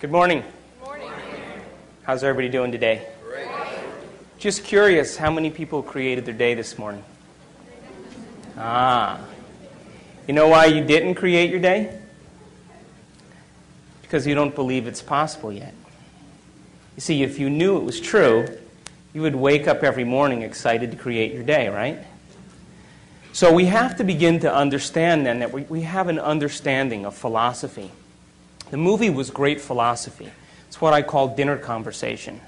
Good morning. Good morning. How's everybody doing today? Great. Just curious, how many people created their day this morning? You know why you didn't create your day? Because you don't believe it's possible yet. You see, if you knew it was true, you would wake up every morning excited to create your day, right? So we have to begin to understand then that we have an understanding of philosophy. The movie was great philosophy. It's what I call dinner conversation.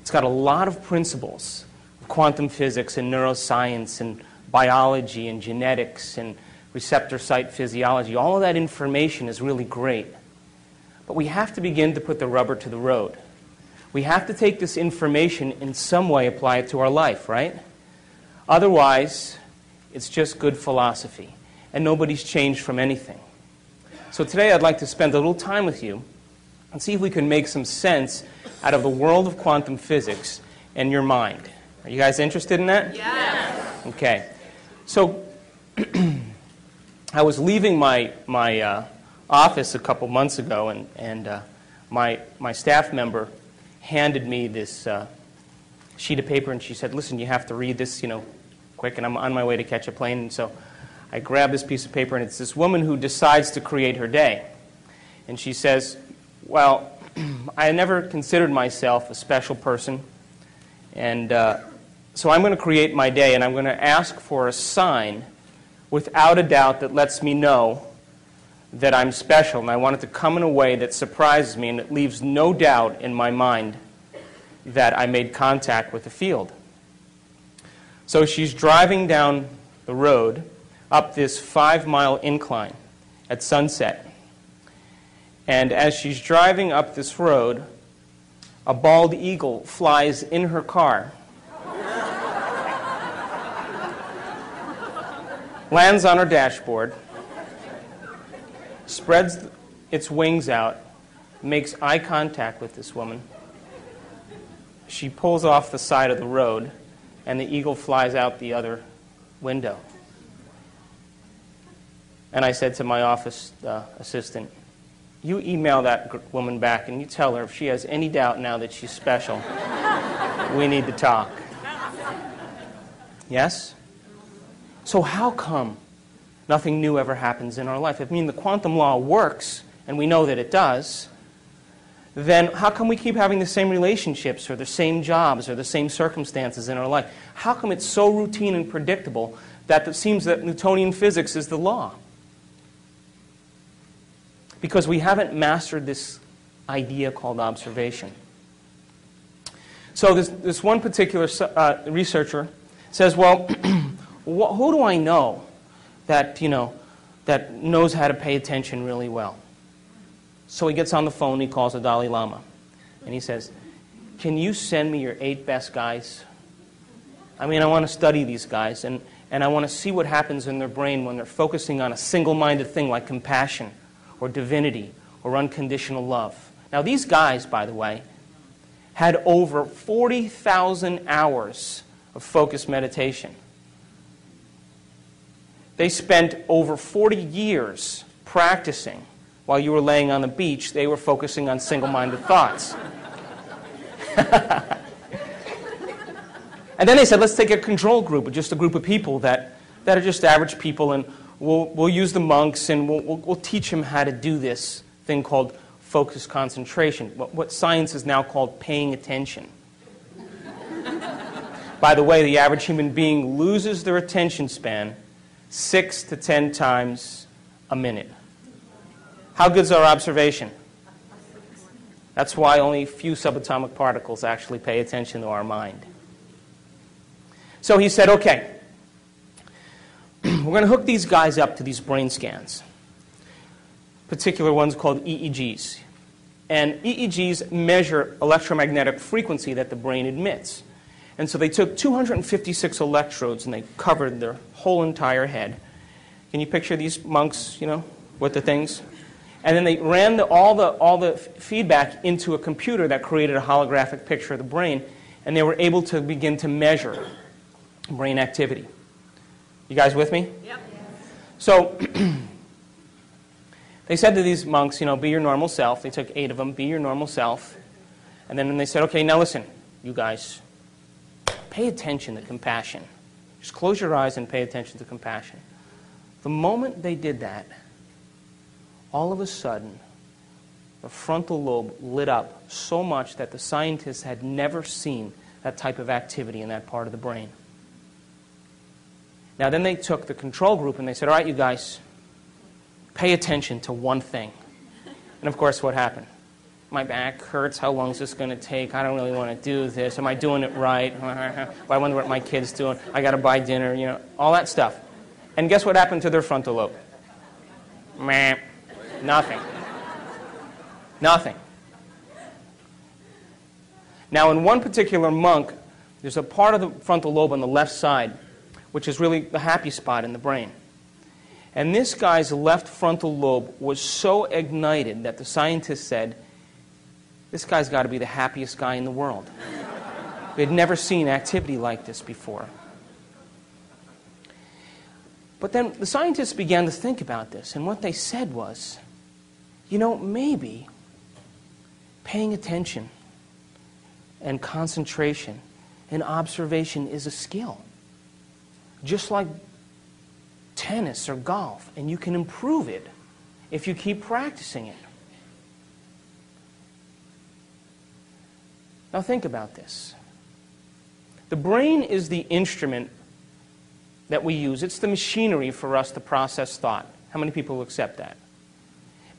It's got a lot of principles of quantum physics and neuroscience and biology and genetics and receptor site physiology. All of that information is really great. But we have to begin to put the rubber to the road. We have to take this information in some way, apply it to our life, right? Otherwise, it's just good philosophy, and nobody's changed from anything. So today I'd like to spend a little time with you and see if we can make some sense out of the world of quantum physics and your mind. Are you guys interested in that? Yes. Okay. So I was leaving my office a couple months ago, and my staff member handed me this sheet of paper, and she said, "Listen, you have to read this, quick," and I'm on my way to catch a plane, and so I grabbed this piece of paper, and it's this woman who decides to create her day. And she says, "Well, I never considered myself a special person, and so I'm going to create my day, and I'm going to ask for a sign without a doubt that lets me know that I'm special, and I want it to come in a way that surprises me and that leaves no doubt in my mind that I made contact with the field." So she's driving down the road up this 5-mile incline at sunset. And as she's driving up this road, a bald eagle flies in her car, lands on her dashboard, spreads its wings out, makes eye contact with this woman. She pulls off the side of the road, and the eagle flies out the other window. And I said to my office assistant, "You email that woman back and you tell her if she has any doubt now that she's special, we need to talk." Yes? So how come nothing new ever happens in our life? I mean, the quantum law works, and we know that it does. Then how come we keep having the same relationships or the same jobs or the same circumstances in our life? How come it's so routine and predictable that it seems that Newtonian physics is the law? Because we haven't mastered this idea called observation. So this one particular researcher says, "Well, who do I know that that knows how to pay attention really well?" So he gets on the phone, he calls the Dalai Lama, and he says, "Can you send me your 8 best guys? I mean, I want to study these guys, and I want to see what happens in their brain when they're focusing on a single-minded thing like compassion or divinity or unconditional love." Now, these guys, by the way, had over 40,000 hours of focused meditation. They spent over 40 years practicing. While you were laying on the beach, they were focusing on single-minded thoughts. And then they said, "Let's take a control group, just a group of people that are just average people, and we'll use the monks, and we'll teach them how to do this thing called focused concentration, what science is now called paying attention." By the way, the average human being loses their attention span 6 to 10 times a minute. How good's our observation? That's why only a few subatomic particles actually pay attention to our mind. So he said, "Okay, we're going to hook these guys up to these brain scans, particular ones called EEGs. And EEGs measure electromagnetic frequency that the brain emits. And so they took 256 electrodes and they covered their whole entire head. Can you picture these monks, with the things? And then they ran all the feedback into a computer that created a holographic picture of the brain, and they were able to begin to measure brain activity. You guys with me? Yep. So They said to these monks, be your normal self. They took 8 of them, be your normal self. And then they said, okay, now listen, you guys, pay attention to compassion. Just close your eyes and pay attention to compassion. The moment they did that, all of a sudden, the frontal lobe lit up so much that the scientists had never seen that type of activity in that part of the brain. Now then they took the control group and they said, all right, you guys, pay attention to one thing. And of course, what happened? My back hurts. How long is this going to take? I don't really want to do this. Am I doing it right? I wonder what my kid's doing. I got to buy dinner, all that stuff. And guess what happened to their frontal lobe? Meh. Nothing. Nothing. Now, in one particular monk, there's a part of the frontal lobe on the left side, which is really the happy spot in the brain. And this guy's left frontal lobe was so ignited that the scientists said, this guy's got to be the happiest guy in the world. We had never seen activity like this before. But then the scientists began to think about this, and what they said was, maybe paying attention and concentration and observation is a skill. Just like tennis or golf, and you can improve it if you keep practicing it. Now think about this. The brain is the instrument that we use. It's the machinery for us to process thought. How many people will accept that?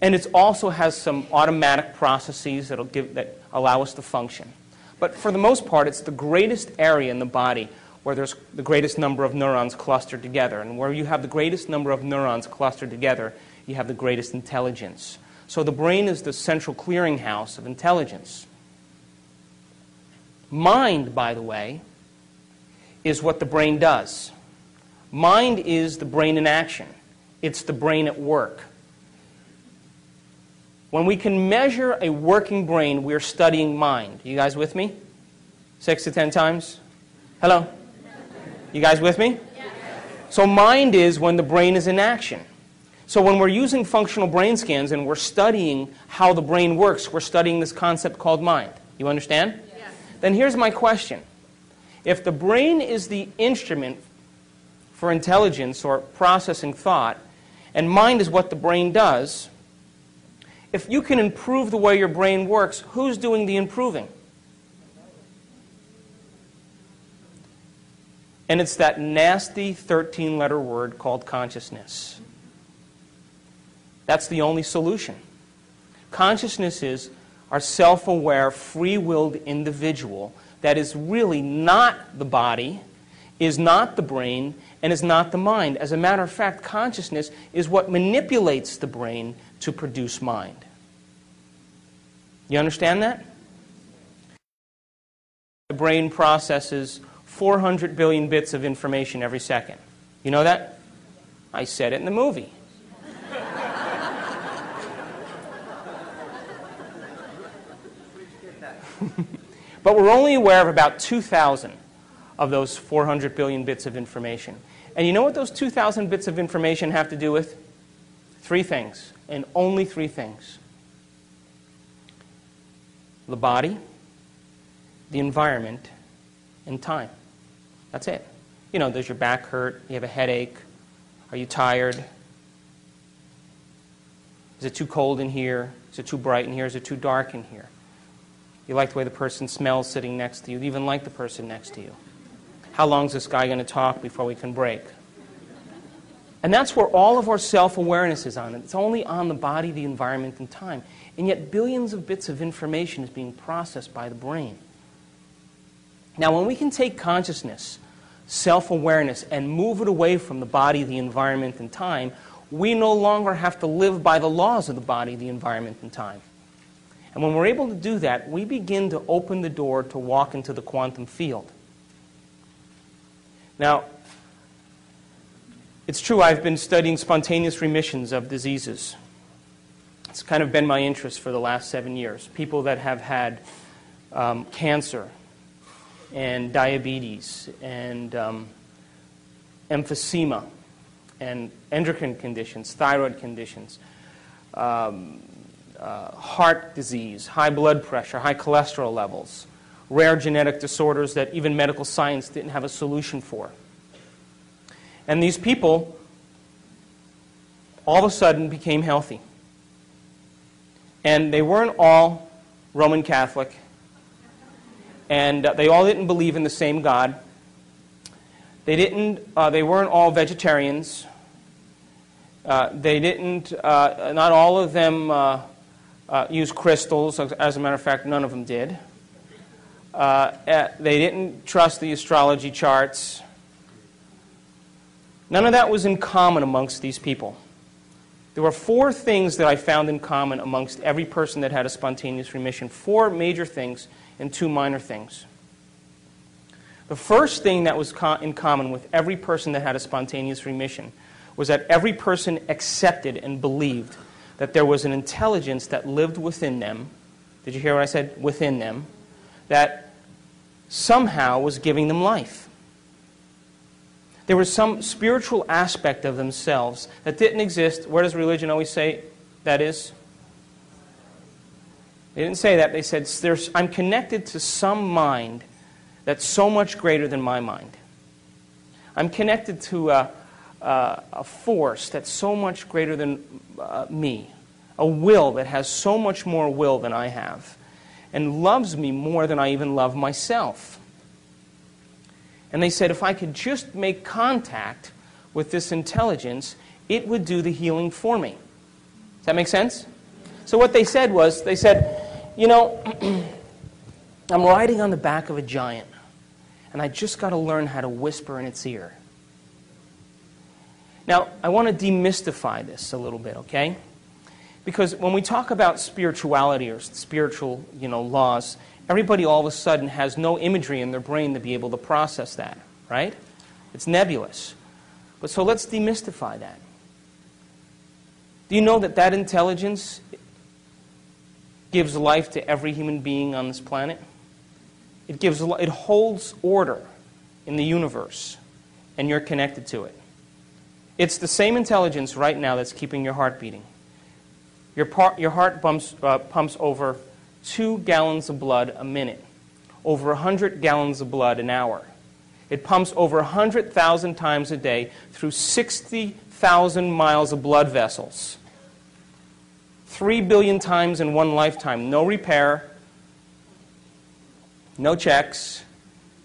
And it also has some automatic processes that allow us to function. But for the most part, it's the greatest area in the body where there's the greatest number of neurons clustered together. And where you have the greatest number of neurons clustered together, you have the greatest intelligence. So the brain is the central clearinghouse of intelligence. Mind, by the way, is what the brain does. Mind is the brain in action. It's the brain at work. When we can measure a working brain, we're studying mind. You guys with me? 6 to 10 times? Hello? You guys with me? Yes. So mind is when the brain is in action. So when we're using functional brain scans and we're studying how the brain works, we're studying this concept called mind. You understand? Yes. Then here's my question. If the brain is the instrument for intelligence or processing thought, and mind is what the brain does, if you can improve the way your brain works, who's doing the improving? And it's that nasty 13-letter word called consciousness. That's the only solution. Consciousness is our self-aware, free-willed individual that is really not the body, is not the brain, and is not the mind. As a matter of fact, consciousness is what manipulates the brain to produce mind. You understand that? The brain processes 400 billion bits of information every second. You know that? I said it in the movie. But we're only aware of about 2,000 of those 400 billion bits of information. And you know what those 2,000 bits of information have to do with? 3 things, and only 3 things. The body, the environment, and time. That's it. Does your back hurt? You have a headache? Are you tired? Is it too cold in here? Is it too bright in here? Is it too dark in here? You like the way the person smells sitting next to you. You even like the person next to you. How long is this guy going to talk before we can break? And that's where all of our self-awareness is on. It's only on the body, the environment, and time. And yet billions of bits of information is being processed by the brain. Now, when we can take consciousness, self-awareness, and move it away from the body, the environment, and time, we no longer have to live by the laws of the body, the environment, and time. And when we're able to do that, we begin to open the door to walk into the quantum field. Now, it's true I've been studying spontaneous remissions of diseases. It's kind of been my interest for the last 7 years. People that have had cancer and diabetes and emphysema and endocrine conditions, thyroid conditions, heart disease, high blood pressure, high cholesterol levels, rare genetic disorders that even medical science didn't have a solution for. And these people all of a sudden became healthy. And they weren't all Roman Catholic, and they all didn't believe in the same God. They weren't all vegetarians. Not all of them use crystals. As a matter of fact, none of them did. They didn't trust the astrology charts. None of that was in common amongst these people. There were 4 things that I found in common amongst every person that had a spontaneous remission. 4 major things and 2 minor things. The first thing that was in common with every person that had a spontaneous remission was that every person accepted and believed that there was an intelligence that lived within them. Did you hear what I said? Within them. That somehow was giving them life. There was some spiritual aspect of themselves that didn't exist. Where does religion always say that is? They didn't say that. They said, I'm connected to some mind that's so much greater than my mind. I'm connected to a force that's so much greater than me. A will that has so much more will than I have. And loves me more than I even love myself. And they said, if I could just make contact with this intelligence, it would do the healing for me. Does that make sense? So what they said was, they said, you know, I'm riding on the back of a giant, and I just got to learn how to whisper in its ear. Now, I want to demystify this a little bit, okay? Because when we talk about spirituality or spiritual, laws, everybody all of a sudden has no imagery in their brain to be able to process that, right? It's nebulous. But so let's demystify that. Do you know that intelligence gives life to every human being on this planet? It holds order in the universe, and you're connected to it. It's the same intelligence right now that's keeping your heart beating. Your heart pumps over 2 gallons of blood a minute, over 100 gallons of blood an hour. It pumps over 100,000 times a day through 60,000 miles of blood vessels. 3 billion times in one lifetime. No repair, no checks.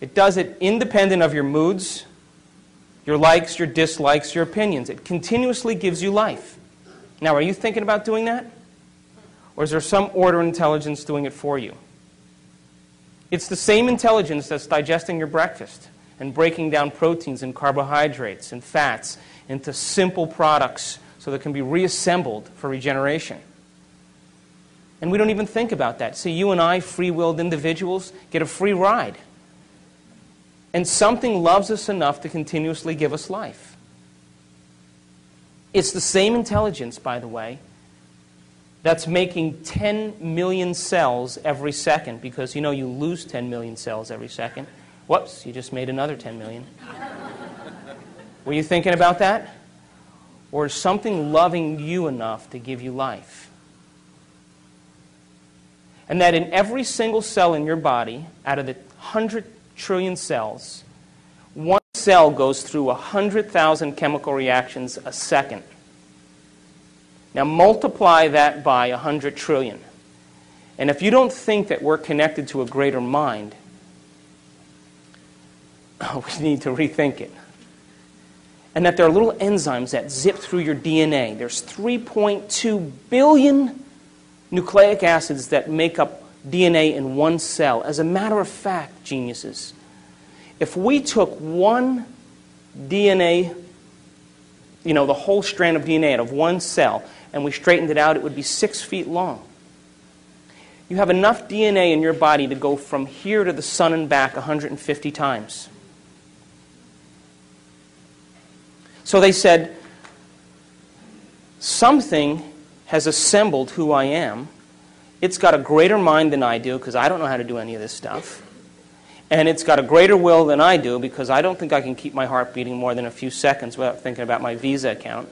It does it independent of your moods, your likes, your dislikes, your opinions. It continuously gives you life. Now, are you thinking about doing that? Or is there some order intelligence doing it for you? It's the same intelligence that's digesting your breakfast and breaking down proteins and carbohydrates and fats into simple products so they can be reassembled for regeneration. And we don't even think about that. See, you and I, free-willed individuals, get a free ride. And something loves us enough to continuously give us life. It's the same intelligence, by the way, that's making 10 million cells every second, because you lose 10 million cells every second. Whoops, you just made another 10 million. Were you thinking about that? Or is something loving you enough to give you life? And that in every single cell in your body, out of the 100 trillion cells, one cell goes through 100,000 chemical reactions a second. Now multiply that by 100 trillion. And if you don't think that we're connected to a greater mind, we need to rethink it. And that there are little enzymes that zip through your DNA. There's 3.2 billion nucleic acids that make up DNA in one cell. As a matter of fact, geniuses, if we took one DNA, the whole strand of DNA out of one cell, and we straightened it out, it would be 6 feet long. You have enough DNA in your body to go from here to the sun and back 150 times. So they said, something has assembled who I am. It's got a greater mind than I do, because I don't know how to do any of this stuff. And it's got a greater will than I do, because I don't think I can keep my heart beating more than a few seconds without thinking about my Visa account.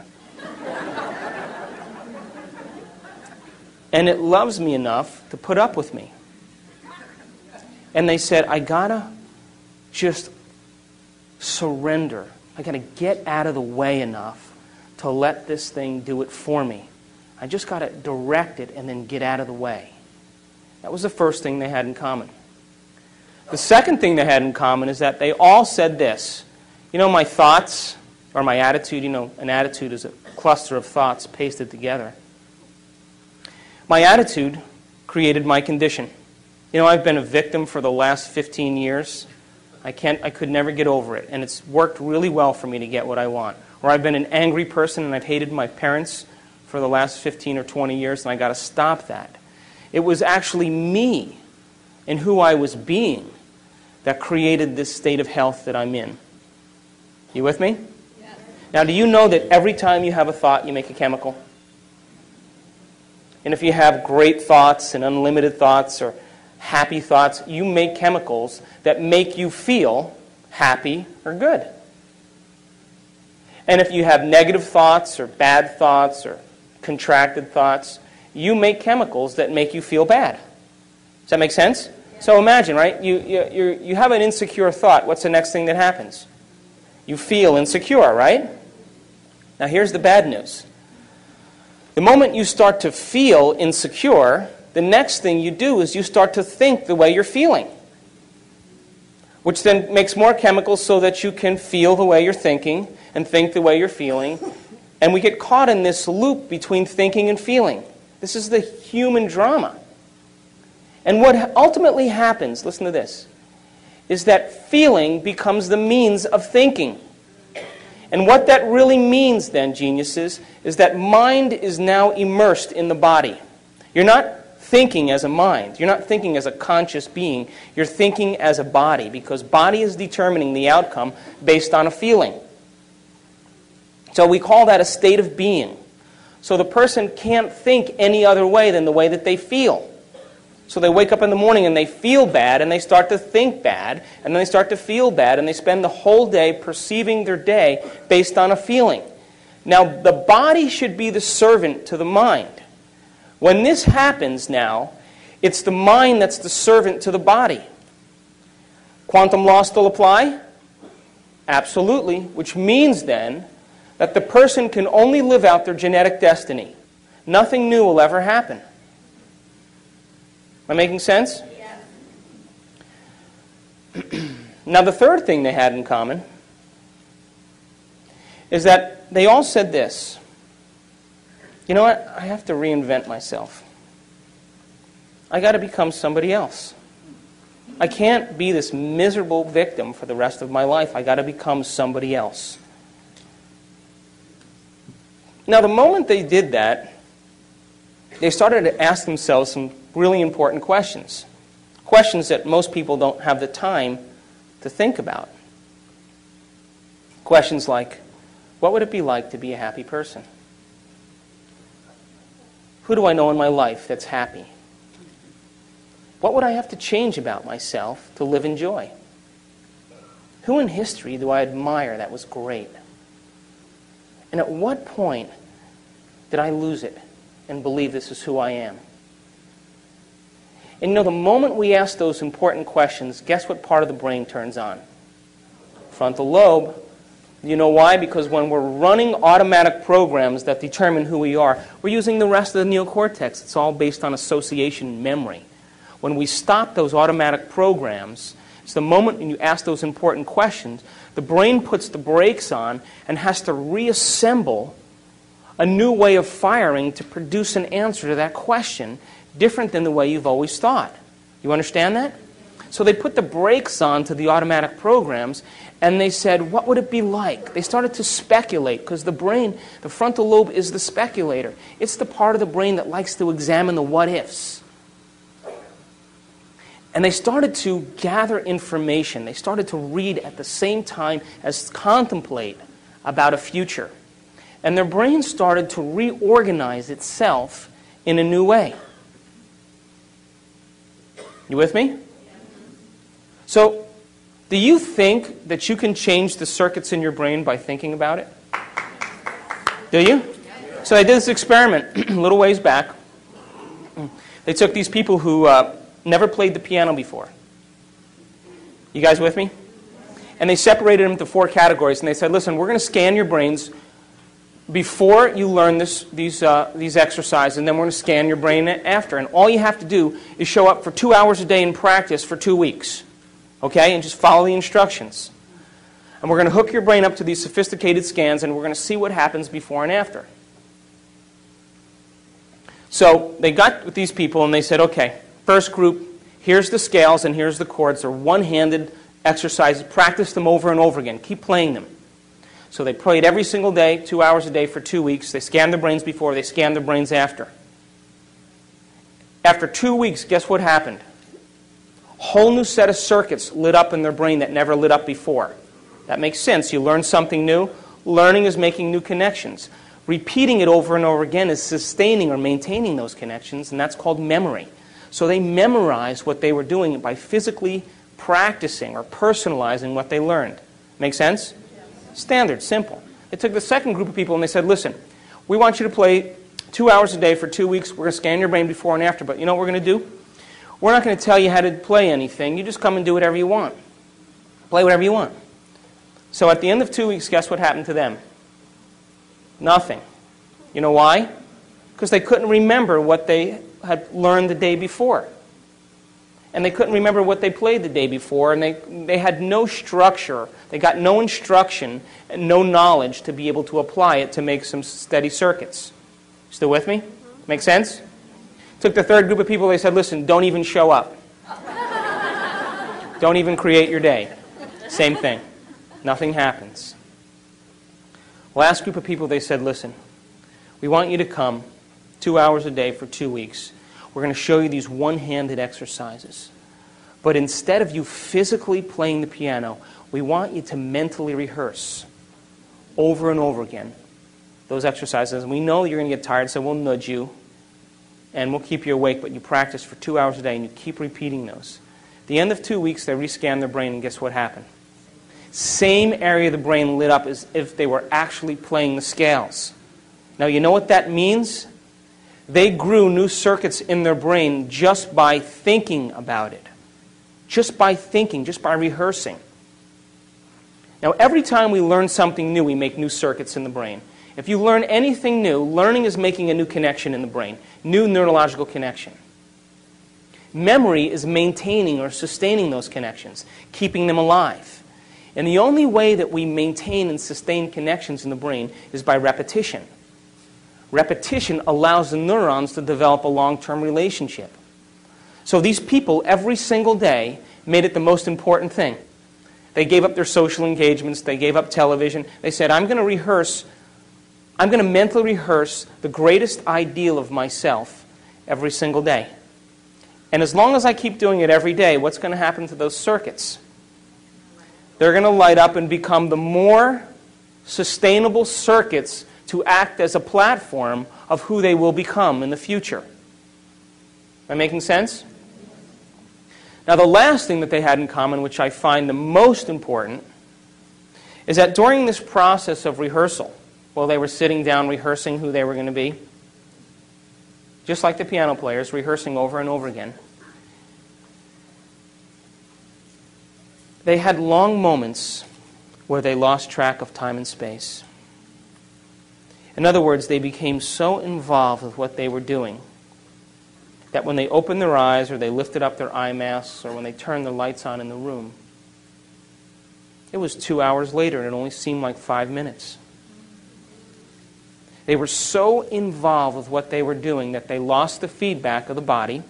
And it loves me enough to put up with me. And they said, I gotta just surrender. I gotta get out of the way enough to let this thing do it for me. I just gotta direct it and then get out of the way. That was the first thing they had in common. The second thing they had in common is that they all said this. You know, my thoughts, or my attitude, you know, an attitude is a cluster of thoughts pasted together. My attitude created my condition. You know, I've been a victim for the last 15 years. I could never get over it, and it's worked really well for me to get what I want. Or I've been an angry person, and I've hated my parents for the last 15 or 20 years, and I got to stop that. It was actually me and who I was being that created this state of health that I'm in. You with me? Yes. Now, do you know that every time you have a thought, you make a chemical? And if you have great thoughts and unlimited thoughts or happy thoughts, you make chemicals that make you feel happy or good. And if you have negative thoughts or bad thoughts or contracted thoughts, you make chemicals that make you feel bad. Does that make sense? Yeah. So imagine, right? You have an insecure thought. What's the next thing that happens? You feel insecure, right? Now here's the bad news. The moment you start to feel insecure, the next thing you do is you start to think the way you're feeling, which then makes more chemicals so that you can feel the way you're thinking and think the way you're feeling. And we get caught in this loop between thinking and feeling. This is the human drama. And what ultimately happens, listen to this, is that feeling becomes the means of thinking. And what that really means then, geniuses, is that mind is now immersed in the body. You're not thinking as a mind. You're not thinking as a conscious being. You're thinking as a body, because body is determining the outcome based on a feeling. So we call that a state of being. So the person can't think any other way than the way that they feel. So they wake up in the morning and they feel bad and they start to think bad and then they start to feel bad and they spend the whole day perceiving their day based on a feeling. Now, the body should be the servant to the mind. When this happens now, it's the mind that's the servant to the body. Quantum laws still apply? Absolutely, which means then that the person can only live out their genetic destiny. Nothing new will ever happen. Am I making sense? Yeah. Now, the third thing they had in common is that they all said this. You know what? I have to reinvent myself. I got to become somebody else. I can't be this miserable victim for the rest of my life. I got to become somebody else. Now, the moment they did that, they started to ask themselves some really important questions. Questions that most people don't have the time to think about. Questions like, what would it be like to be a happy person? Who do I know in my life that's happy? What would I have to change about myself to live in joy? Who in history do I admire that was great? And at what point did I lose it and believe this is who I am? And you know, the moment we ask those important questions, guess what part of the brain turns on? Frontal lobe. You know why? Because when we're running automatic programs that determine who we are, we're using the rest of the neocortex. It's all based on association and memory. When we stop those automatic programs, it's the moment when you ask those important questions, the brain puts the brakes on and has to reassemble a new way of firing to produce an answer to that question different than the way you've always thought. You understand that? So they put the brakes on to the automatic programs and they said, what would it be like? They started to speculate because the brain, the frontal lobe is the speculator. It's the part of the brain that likes to examine the what-ifs. And they started to gather information. They started to read at the same time as contemplate about a future. And their brain started to reorganize itself in a new way. You with me? So, do you think that you can change the circuits in your brain by thinking about it? Do you? So I did this experiment a little ways back. They took these people who never played the piano before. You guys with me? And they separated them into 4 categories. And they said, listen, we're going to scan your brains before you learn these exercises, and then we're going to scan your brain after. And all you have to do is show up for 2 hours a day in practice for 2 weeks. Okay? And just follow the instructions. And we're going to hook your brain up to these sophisticated scans, and we're going to see what happens before and after. So they got with these people, and they said, okay, first group, here's the scales and here's the chords. They're one-handed exercises. Practice them over and over again. Keep playing them. So they played every single day, 2 hours a day for 2 weeks. They scanned their brains before, they scanned their brains after. After 2 weeks, guess what happened? Whole new set of circuits lit up in their brain that never lit up before. That makes sense. You learn something new. Learning is making new connections. Repeating it over and over again is sustaining or maintaining those connections, and that's called memory. So they memorized what they were doing by physically practicing or personalizing what they learned. Make sense? Standard, simple. They took the second group of people and they said, listen, we want you to play 2 hours a day for 2 weeks. We're going to scan your brain before and after, but you know what we're going to do? We're not going to tell you how to play anything. You just come and do whatever you want. Play whatever you want. So at the end of 2 weeks, guess what happened to them? Nothing. You know why? Because they couldn't remember what they had learned the day before. And they couldn't remember what they played the day before, and they had no structure. They got no instruction and no knowledge to be able to apply it to make some steady circuits. Still with me? Make sense? Took the third group of people, they said, listen, don't even show up. Don't even create your day. Same thing. Nothing happens. Last group of people, they said, listen, we want you to come 2 hours a day for 2 weeks. We're going to show you these one-handed exercises. But instead of you physically playing the piano, we want you to mentally rehearse over and over again those exercises. And we know you're going to get tired, so we'll nudge you and we'll keep you awake, but you practice for 2 hours a day and you keep repeating those. At the end of 2 weeks, they rescanned their brain, and guess what happened? Same area of the brain lit up as if they were actually playing the scales. Now, you know what that means? They grew new circuits in their brain just by thinking about it. Just by thinking, just by rehearsing. Now, every time we learn something new, we make new circuits in the brain. If you learn anything new, learning is making a new connection in the brain, new neurological connection. Memory is maintaining or sustaining those connections, keeping them alive. And the only way that we maintain and sustain connections in the brain is by repetition. Repetition allows the neurons to develop a long-term relationship. So these people, every single day, made it the most important thing. They gave up their social engagements. They gave up television. They said, I'm going to mentally rehearse the greatest ideal of myself every single day. And as long as I keep doing it every day, what's going to happen to those circuits? They're going to light up and become the more sustainable circuits to act as a platform of who they will become in the future. Am I making sense? Now, the last thing that they had in common, which I find the most important, is that during this process of rehearsal, while they were sitting down rehearsing who they were going to be, just like the piano players, rehearsing over and over again, they had long moments where they lost track of time and space. In other words, they became so involved with what they were doing that when they opened their eyes or they lifted up their eye masks or when they turned the lights on in the room, it was 2 hours later and it only seemed like 5 minutes. They were so involved with what they were doing that they lost the feedback of the body,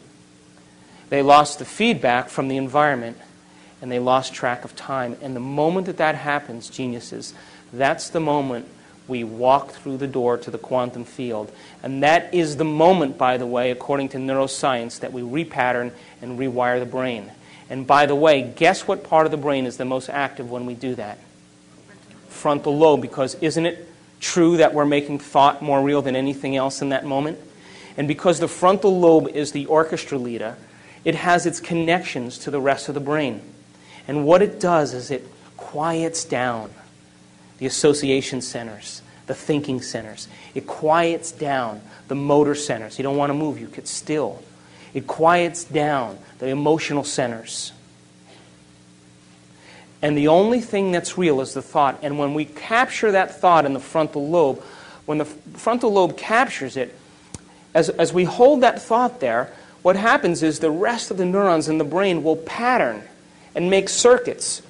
they lost the feedback from the environment, and they lost track of time. And the moment that that happens, geniuses, that's the moment we walk through the door to the quantum field. And that is the moment, by the way, according to neuroscience, that we repattern and rewire the brain. And by the way, guess what part of the brain is the most active when we do that? Frontal lobe, because isn't it true that we're making thought more real than anything else in that moment? And because the frontal lobe is the orchestra leader, it has its connections to the rest of the brain. And what it does is it quiets down the association centers, the thinking centers. It quiets down the motor centers. You don't want to move, you get still. It quiets down the emotional centers. And the only thing that's real is the thought. And when we capture that thought in the frontal lobe, when the frontal lobe captures it, as we hold that thought there, what happens is the rest of the neurons in the brain will pattern and make circuits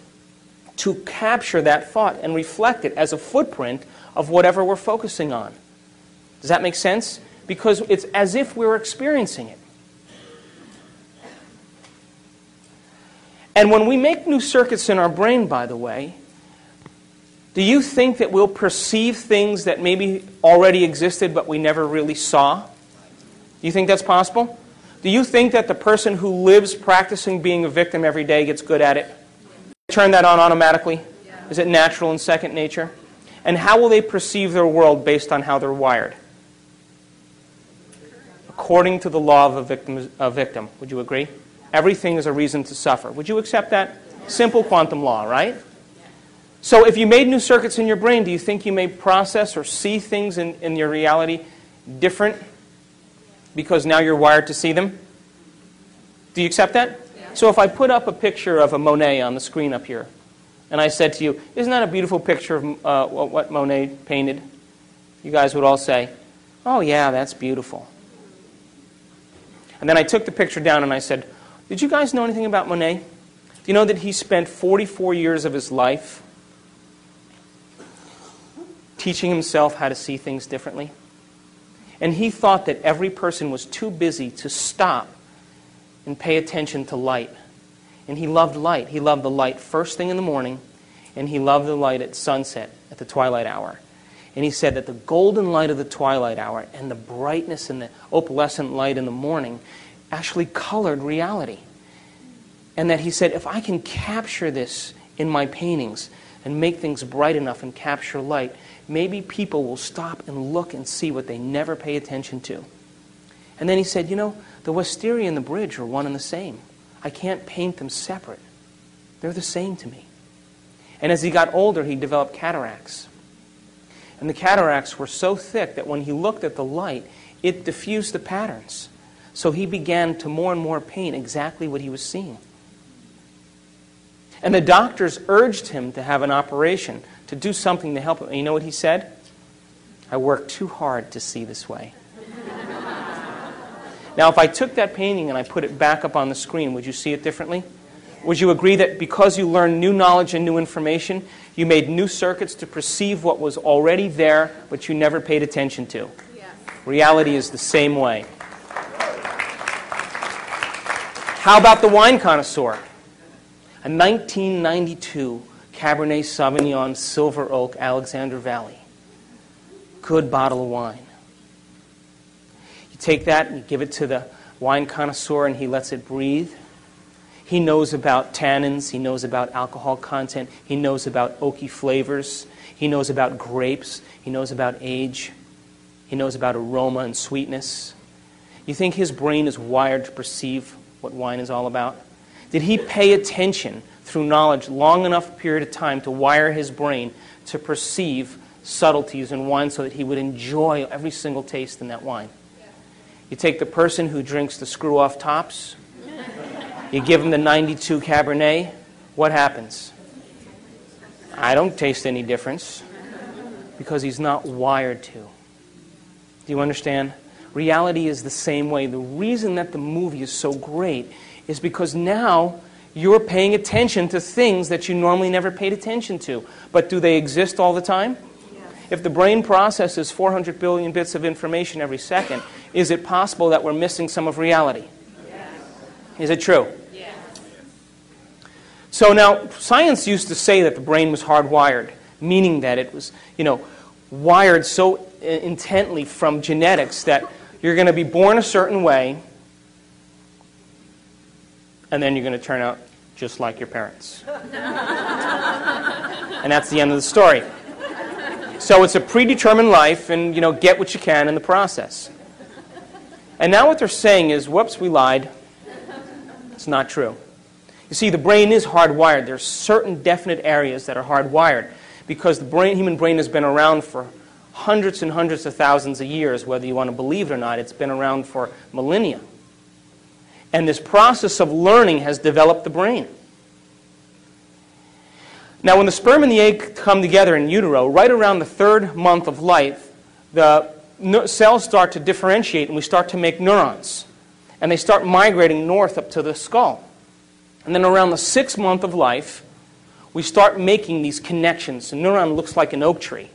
to capture that thought and reflect it as a footprint of whatever we're focusing on. Does that make sense? Because it's as if we're experiencing it. And when we make new circuits in our brain, by the way, do you think that we'll perceive things that maybe already existed but we never really saw? Do you think that's possible? Do you think that the person who lives practicing being a victim every day gets good at it? Turn that on automatically? Is it natural and second nature? And how will they perceive their world based on how they're wired? According to the law of a victim. Would you agree? Everything is a reason to suffer. Would you accept that? Simple quantum law, right? So if you made new circuits in your brain, do you think you may process or see things in your reality different because now you're wired to see them? Do you accept that? Yeah. So if I put up a picture of a Monet on the screen up here, and I said to you, isn't that a beautiful picture of what Monet painted? You guys would all say, oh yeah, that's beautiful. And then I took the picture down and I said, did you guys know anything about Monet? Do you know that he spent 44 years of his life teaching himself how to see things differently? And he thought that every person was too busy to stop and pay attention to light. And he loved light. He loved the light first thing in the morning, and he loved the light at sunset, at the twilight hour. And he said that the golden light of the twilight hour and the brightness and the opalescent light in the morning actually colored reality. And that he said, if I can capture this in my paintings and make things bright enough and capture light, maybe people will stop and look and see what they never pay attention to. And then he said, you know, the wisteria and the bridge are one and the same. I can't paint them separate. They're the same to me. And as he got older, he developed cataracts. And the cataracts were so thick that when he looked at the light, it diffused the patterns. So he began to more and more paint exactly what he was seeing. And the doctors urged him to have an operation, to do something to help him. And you know what he said? I worked too hard to see this way. Now, if I took that painting and I put it back up on the screen, would you see it differently? Would you agree that because you learned new knowledge and new information, you made new circuits to perceive what was already there, but you never paid attention to? Yes. Reality is the same way. How about the wine connoisseur? A 1992 Cabernet Sauvignon Silver Oak Alexander Valley. Good bottle of wine. You take that and you give it to the wine connoisseur and he lets it breathe. He knows about tannins. He knows about alcohol content. He knows about oaky flavors. He knows about grapes. He knows about age. He knows about aroma and sweetness. You think his brain is wired to perceive what wine is all about? Did he pay attention through knowledge long enough period of time to wire his brain to perceive subtleties in wine so that he would enjoy every single taste in that wine? Yeah. You take the person who drinks the screw-off tops, you give him the 92 Cabernet, what happens? I don't taste any difference because he's not wired to. Do you understand? Reality is the same way. The reason that the movie is so great is because now you're paying attention to things that you normally never paid attention to. But do they exist all the time? Yes. If the brain processes 400 billion bits of information every second, is it possible that we're missing some of reality? Yes. Is it true? Yes. So now, science used to say that the brain was hardwired, meaning that it was, wired so intently from genetics that you're going to be born a certain way, and then you're going to turn out just like your parents. And that's the end of the story. So it's a predetermined life, and, get what you can in the process. And now what they're saying is, whoops, we lied. It's not true. You see, the brain is hardwired. There's certain definite areas that are hardwired because the human brain has been around for hundreds and hundreds of thousands of years, whether you want to believe it or not. It's been around for millennia. And this process of learning has developed the brain. Now, when the sperm and the egg come together in utero, right around the 3rd month of life, the cells start to differentiate and we start to make neurons. And they start migrating north up to the skull. And then around the 6th month of life, we start making these connections. A neuron looks like an oak tree.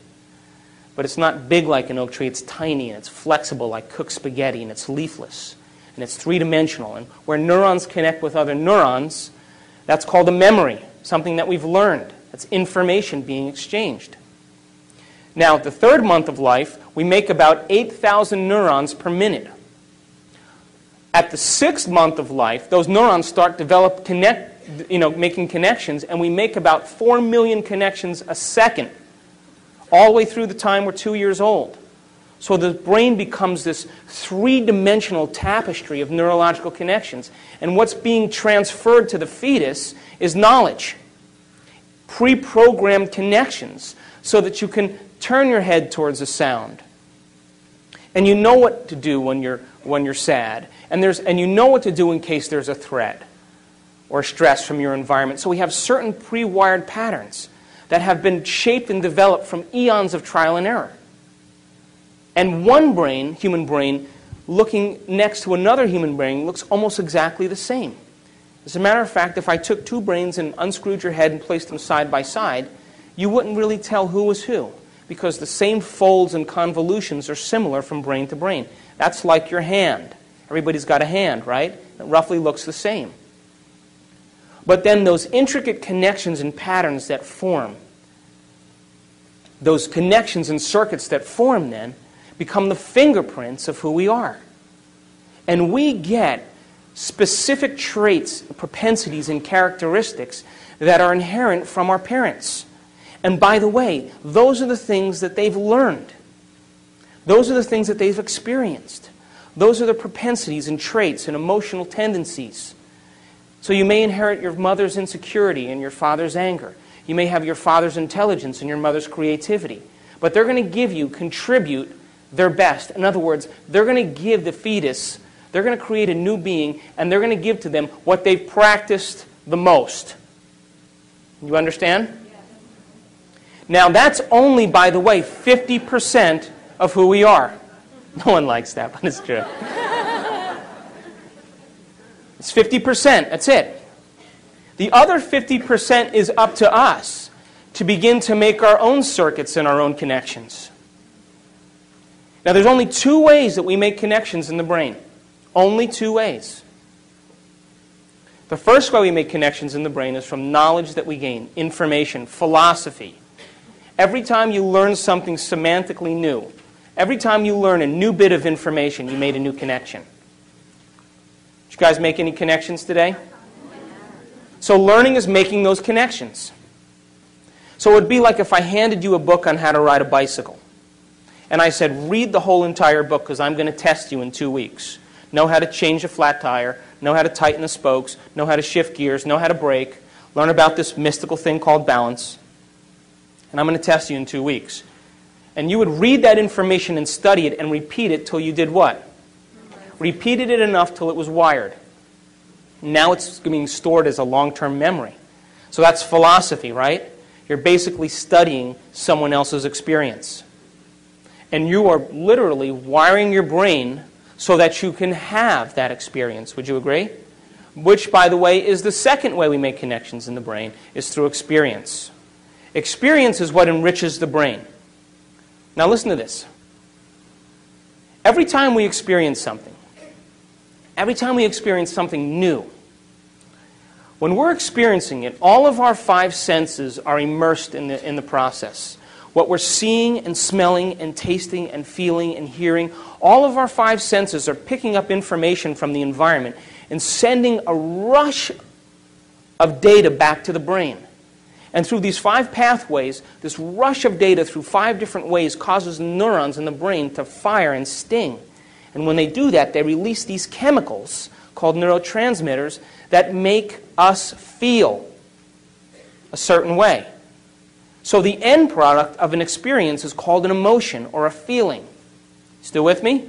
But it's not big like an oak tree. It's tiny and it's flexible like cooked spaghetti, and it's leafless. And it's 3-dimensional. And where neurons connect with other neurons, that's called a memory, something that we've learned. That's information being exchanged. Now, at the 3rd month of life, we make about 8,000 neurons per minute. At the 6th month of life, those neurons start making connections, and we make about 4 million connections a second, all the way through the time we're 2 years old. So the brain becomes this 3-dimensional tapestry of neurological connections. And what's being transferred to the fetus is knowledge, pre-programmed connections, so that you can turn your head towards a sound. And you know what to do when you're sad. And you know what to do in case there's a threat or stress from your environment. So we have certain pre-wired patterns that have been shaped and developed from eons of trial and error. And one brain, human brain, looking next to another human brain looks almost exactly the same. As a matter of fact, if I took 2 brains and unscrewed your head and placed them side by side, you wouldn't really tell who was who, because the same folds and convolutions are similar from brain to brain. That's like your hand. Everybody's got a hand, right? It roughly looks the same. But then those intricate connections and patterns that form, those connections and circuits that form then, become the fingerprints of who we are. And we get specific traits, propensities, and characteristics that are inherent from our parents. And by the way, those are the things that they've learned. Those are the things that they've experienced. Those are the propensities and traits and emotional tendencies. So you may inherit your mother's insecurity and your father's anger. You may have your father's intelligence and your mother's creativity. But they're going to contribute their best. In other words, they're going to give the fetus, they're going to create a new being, and they're going to give to them what they've practiced the most. You understand? Now, that's only, by the way, 50% of who we are. No one likes that, but it's true. It's 50%. That's it. The other 50% is up to us to begin to make our own circuits and our own connections. Now, there's only 2 ways that we make connections in the brain. Only 2 ways. The first way we make connections in the brain is from knowledge that we gain, information, philosophy. Every time you learn something semantically new, every time you learn a new bit of information, you made a new connection. Did you guys make any connections today? So learning is making those connections. So it would be like if I handed you a book on how to ride a bicycle. And I said, read the whole entire book because I'm going to test you in 2 weeks. Know how to change a flat tire, know how to tighten the spokes, know how to shift gears, know how to brake, learn about this mystical thing called balance. And I'm going to test you in 2 weeks. And you would read that information and study it and repeat it till you did what? Repeated it enough till it was wired. Now it's being stored as a long-term memory. So that's philosophy, right? You're basically studying someone else's experience. And you are literally wiring your brain so that you can have that experience. Would you agree? Which, by the way, is the second way we make connections in the brain, is through experience. Experience is what enriches the brain. Now listen to this. Every time we experience something new, when we're experiencing it, all of our 5 senses are immersed in the process. What we're seeing and smelling and tasting and feeling and hearing, all of our 5 senses are picking up information from the environment and sending a rush of data back to the brain. And through these 5 pathways, this rush of data through 5 different ways causes neurons in the brain to fire and sting. And when they do that, they release these chemicals called neurotransmitters that make us feel a certain way. So the end product of an experience is called an emotion or a feeling. Still with me?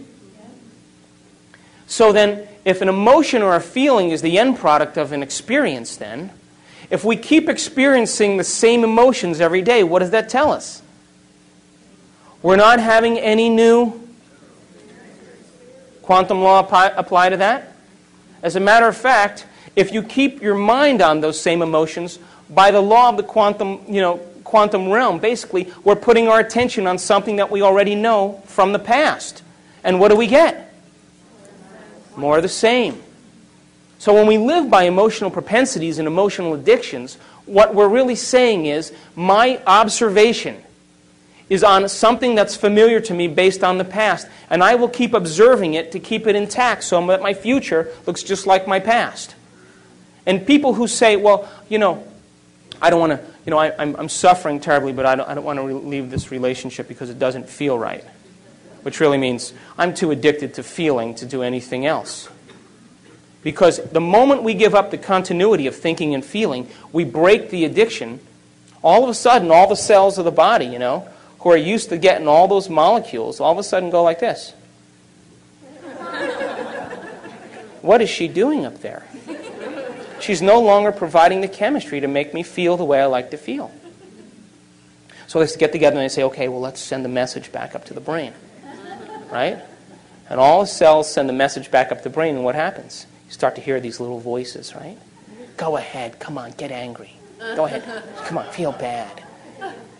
So then, if an emotion or a feeling is the end product of an experience, then, if we keep experiencing the same emotions every day, what does that tell us? We're not having any new quantum law apply to that? As a matter of fact, if you keep your mind on those same emotions, by the law of the quantum realm, basically, we're putting our attention on something that we already know from the past. And what do we get? More of the same. So when we live by emotional propensities and emotional addictions, what we're really saying is, my observation is on something that's familiar to me based on the past, and I will keep observing it to keep it intact so that my future looks just like my past. And people who say, well, I don't want to, I'm suffering terribly, but I don't want to leave this relationship because it doesn't feel right. Which really means I'm too addicted to feeling to do anything else. Because the moment we give up the continuity of thinking and feeling, we break the addiction. All of a sudden, all the cells of the body, who are used to getting all those molecules, all of a sudden go like this. What is she doing up there? She's no longer providing the chemistry to make me feel the way I like to feel. So let's get together and they say, okay, well, let's send the message back up to the brain. Right? And all the cells send the message back up the brain, and what happens? You start to hear these little voices, right? Go ahead, come on, get angry. Go ahead, come on, feel bad.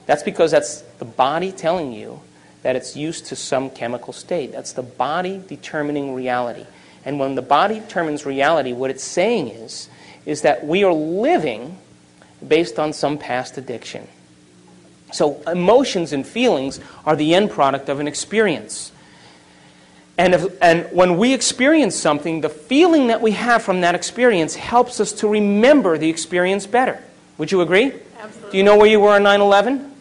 That's because that's the body telling you that it's used to some chemical state. That's the body determining reality. And when the body determines reality, what it's saying is that we are living based on some past addiction. So emotions and feelings are the end product of an experience. And when we experience something, the feeling that we have from that experience helps us to remember the experience better. Would you agree? Absolutely. Do you know where you were on 9/11?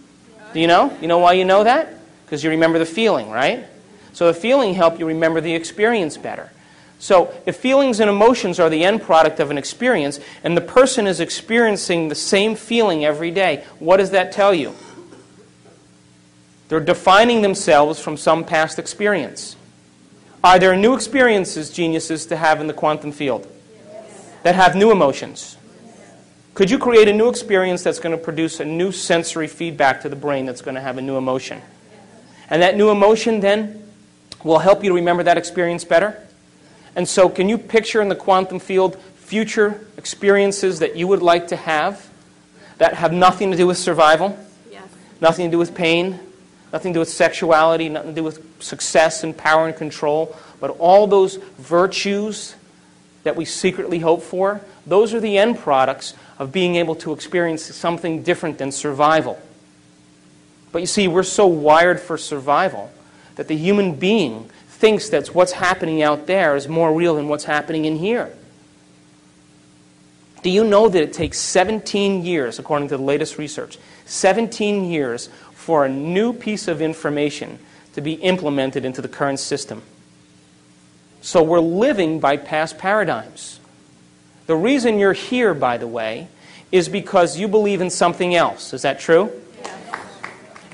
Do you know? You know why you know that? Because you remember the feeling, right? So the feeling helps you remember the experience better. So if feelings and emotions are the end product of an experience, and the person is experiencing the same feeling every day, what does that tell you? They're defining themselves from some past experience. Are there new experiences, geniuses, to have in the quantum field that have new emotions? Could you create a new experience that's going to produce a new sensory feedback to the brain that's going to have a new emotion? And that new emotion then will help you to remember that experience better? And so can you picture in the quantum field future experiences that you would like to have that have nothing to do with survival? Yes. Nothing to do with pain? Nothing to do with sexuality, nothing to do with success and power and control, but all those virtues that we secretly hope for, those are the end products of being able to experience something different than survival. But you see, we're so wired for survival that the human being thinks that what's happening out there is more real than what's happening in here. Do you know that it takes 17 years, according to the latest research, 17 years for a new piece of information to be implemented into the current system? So we're living by past paradigms. The reason you're here, by the way, is because you believe in something else. Is that true? Yes.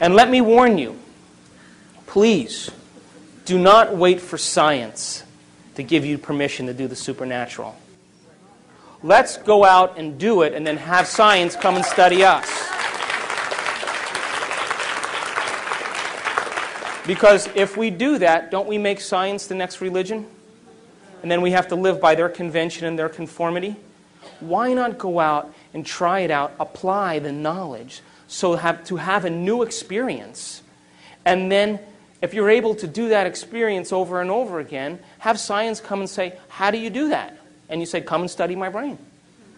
And let me warn you, please, do not wait for science to give you permission to do the supernatural. Let's go out and do it and then have science come and study us. Because if we do that, don't we make science the next religion? And then we have to live by their convention and their conformity? Why not go out and try it out, apply the knowledge, so to have a new experience? And then, if you're able to do that experience over and over again, have science come and say, how do you do that? And you say, come and study my brain.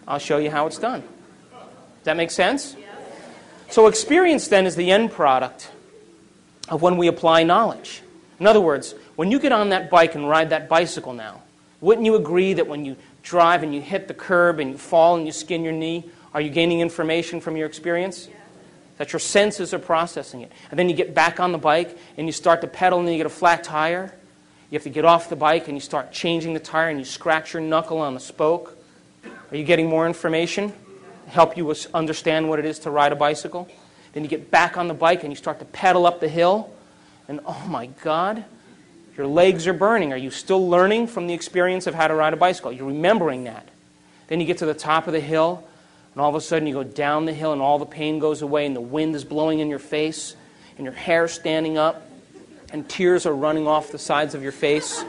I'll show you how it's done. Does that make sense? Yes. So experience then is the end product of when we apply knowledge. In other words, when you get on that bike and ride that bicycle now, wouldn't you agree that when you drive and you hit the curb and you fall and you skin your knee, are you gaining information from your experience? Yes. That your senses are processing it. And then you get back on the bike and you start to pedal and then you get a flat tire. You have to get off the bike and you start changing the tire and you scratch your knuckle on the spoke. Are you getting more information? Help you understand what it is to ride a bicycle? Then you get back on the bike and you start to pedal up the hill. And oh my God, your legs are burning. Are you still learning from the experience of how to ride a bicycle? You're remembering that. Then you get to the top of the hill, and all of a sudden you go down the hill and all the pain goes away and the wind is blowing in your face and your hair's standing up and tears are running off the sides of your face.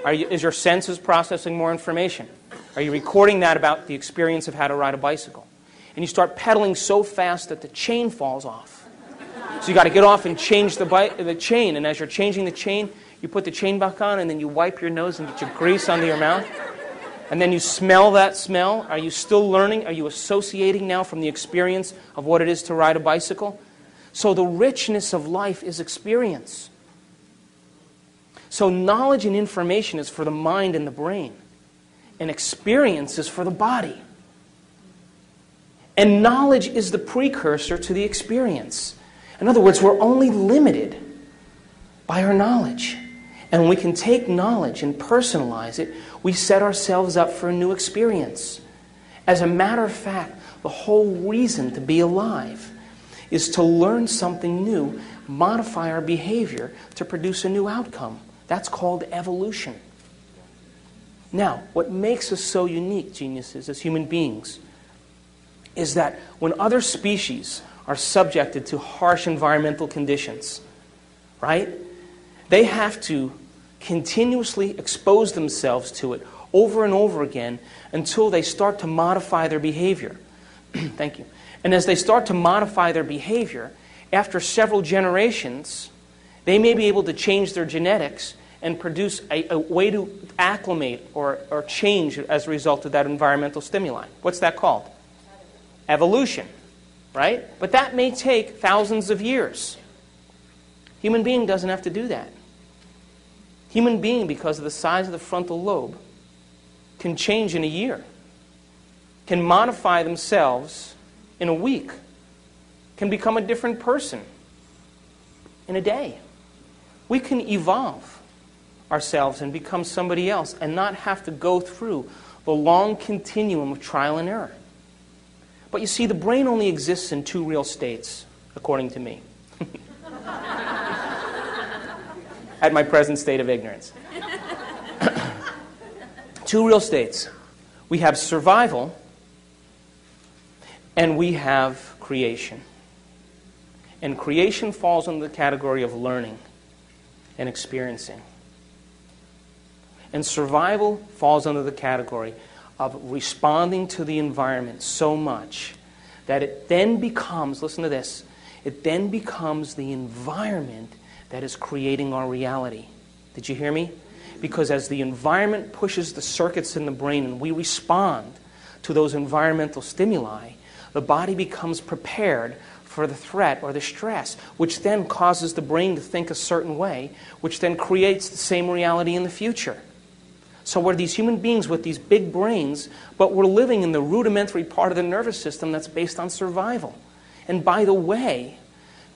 Is your senses processing more information? Are you recording that about the experience of how to ride a bicycle? And you start pedaling so fast that the chain falls off. So you got to get off and change the chain. And as you're changing the chain, you put the chain back on and then you wipe your nose and get your grease under your mouth. And then you smell that smell. Are you still learning? Are you associating now from the experience of what it is to ride a bicycle? So the richness of life is experience. So knowledge and information is for the mind and the brain. And experience is for the body. And knowledge is the precursor to the experience. In other words, we're only limited by our knowledge. And when we can take knowledge and personalize it, we set ourselves up for a new experience. As a matter of fact, the whole reason to be alive is to learn something new, modify our behavior to produce a new outcome. That's called evolution. Now, what makes us so unique, geniuses, as human beings, is that when other species are subjected to harsh environmental conditions, right, they have to continuously expose themselves to it over and over again until they start to modify their behavior. Thank you. And as they start to modify their behavior, after several generations, they may be able to change their genetics and produce a way to acclimate or change as a result of that environmental stimuli. What's that called? Evolution, right? But that may take thousands of years. Human being doesn't have to do that. Human being, because of the size of the frontal lobe, can change in a year, can modify themselves in a week, can become a different person in a day. We can evolve ourselves and become somebody else and not have to go through the long continuum of trial and error. But you see, the brain only exists in two real states, according to me. At my present state of ignorance. Two real states. We have survival and we have creation. And creation falls under the category of learning and experiencing. And survival falls under the category of responding to the environment so much that it then becomes, listen to this, it then becomes the environment that is creating our reality. Did you hear me? Because as the environment pushes the circuits in the brain and we respond to those environmental stimuli, the body becomes prepared for the threat or the stress, which then causes the brain to think a certain way, which then creates the same reality in the future. So we're these human beings with these big brains, but we're living in the rudimentary part of the nervous system that's based on survival. And by the way,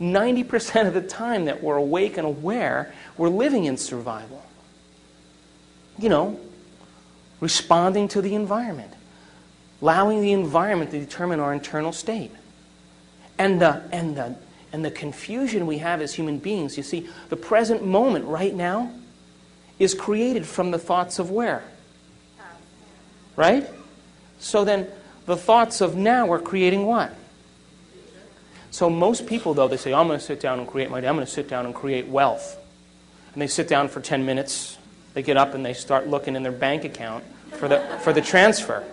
90% of the time that we're awake and aware, we're living in survival. You know, responding to the environment, allowing the environment to determine our internal state. And the confusion we have as human beings, you see, the present moment right now is created from the thoughts of where? Right? So then the thoughts of now are creating what? So most people, though, they say, I'm going to sit down and create my day. I'm going to sit down and create wealth. And they sit down for 10 minutes. They get up and they start looking in their bank account for the transfer.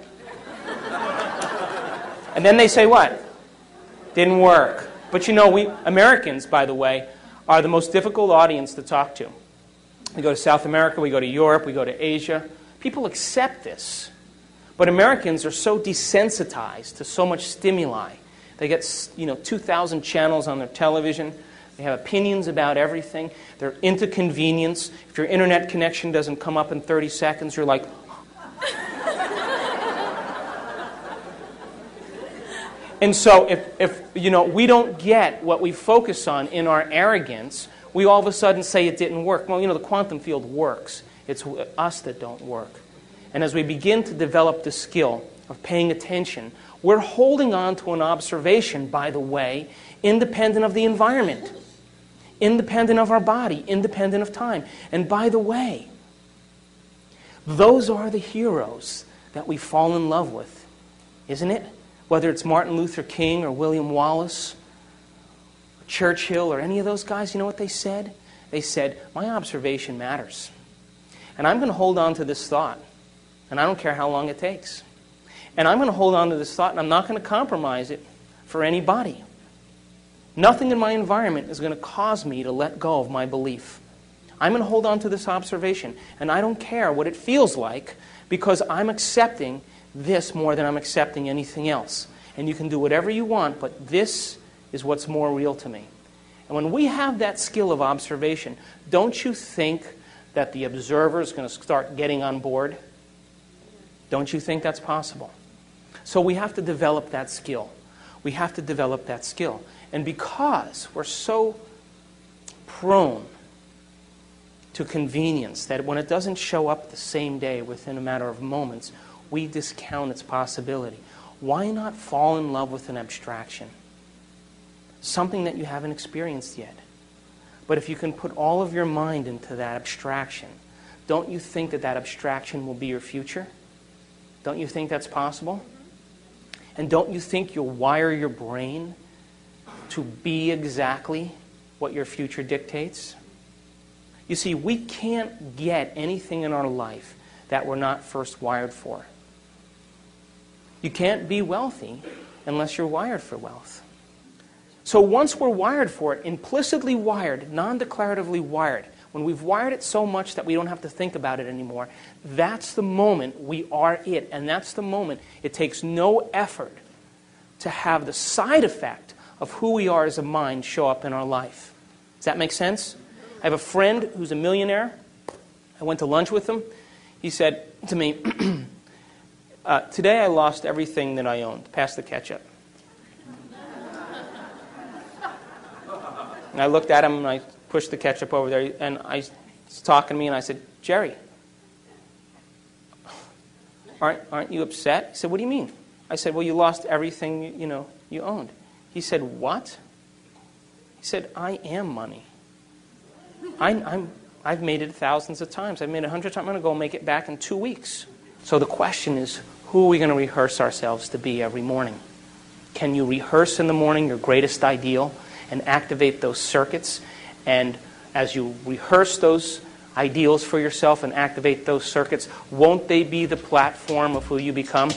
And then they say what? Didn't work. But you know, we Americans, by the way, are the most difficult audience to talk to. We go to South America, we go to Europe, we go to Asia. People accept this. But Americans are so desensitized to so much stimuli. They get, 2,000 channels on their television. They have opinions about everything. They're into convenience. If your internet connection doesn't come up in 30 seconds, you're like... And so if we don't get what we focus on in our arrogance, we all of a sudden say it didn't work. Well, the quantum field works. It's us that don't work. And as we begin to develop the skill of paying attention, we're holding on to an observation, by the way, independent of the environment, independent of our body, independent of time. And by the way, those are the heroes that we fall in love with, isn't it? Whether it's Martin Luther King or William Wallace, or Churchill, or any of those guys, you know what they said? They said, my observation matters. And I'm going to hold on to this thought, and I don't care how long it takes. And I'm going to hold on to this thought, and I'm not going to compromise it for anybody. Nothing in my environment is going to cause me to let go of my belief. I'm going to hold on to this observation, and I don't care what it feels like, because I'm accepting this more than I'm accepting anything else. And you can do whatever you want, but this is what's more real to me. And when we have that skill of observation, don't you think that the observer is going to start getting on board? Don't you think that's possible? So we have to develop that skill. We have to develop that skill. And because we're so prone to convenience that when it doesn't show up the same day within a matter of moments, we discount its possibility. Why not fall in love with an abstraction? Something that you haven't experienced yet. But if you can put all of your mind into that abstraction, don't you think that that abstraction will be your future? Don't you think that's possible? And don't you think you'll wire your brain to be exactly what your future dictates? You see, we can't get anything in our life that we're not first wired for. You can't be wealthy unless you're wired for wealth. So once we're wired for it, implicitly wired, non-declaratively wired, when we've wired it so much that we don't have to think about it anymore, that's the moment we are it. And that's the moment it takes no effort to have the side effect of who we are as a mind show up in our life. Does that make sense? I have a friend who's a millionaire. I went to lunch with him. He said to me, today I lost everything that I owned. Pass the ketchup. And I looked at him and I pushed the ketchup over there, and he's talking to me, and I said, Jerry, aren't you upset? He said, what do you mean? I said, well, you lost everything you owned. He said, what? He said, I am money. I've made it thousands of times. I've made it 100 times. I'm going to go make it back in 2 weeks. So the question is, who are we going to rehearse ourselves to be every morning? Can you rehearse in the morning your greatest ideal and activate those circuits? And as you rehearse those ideals for yourself and activate those circuits, won't they be the platform of who you become?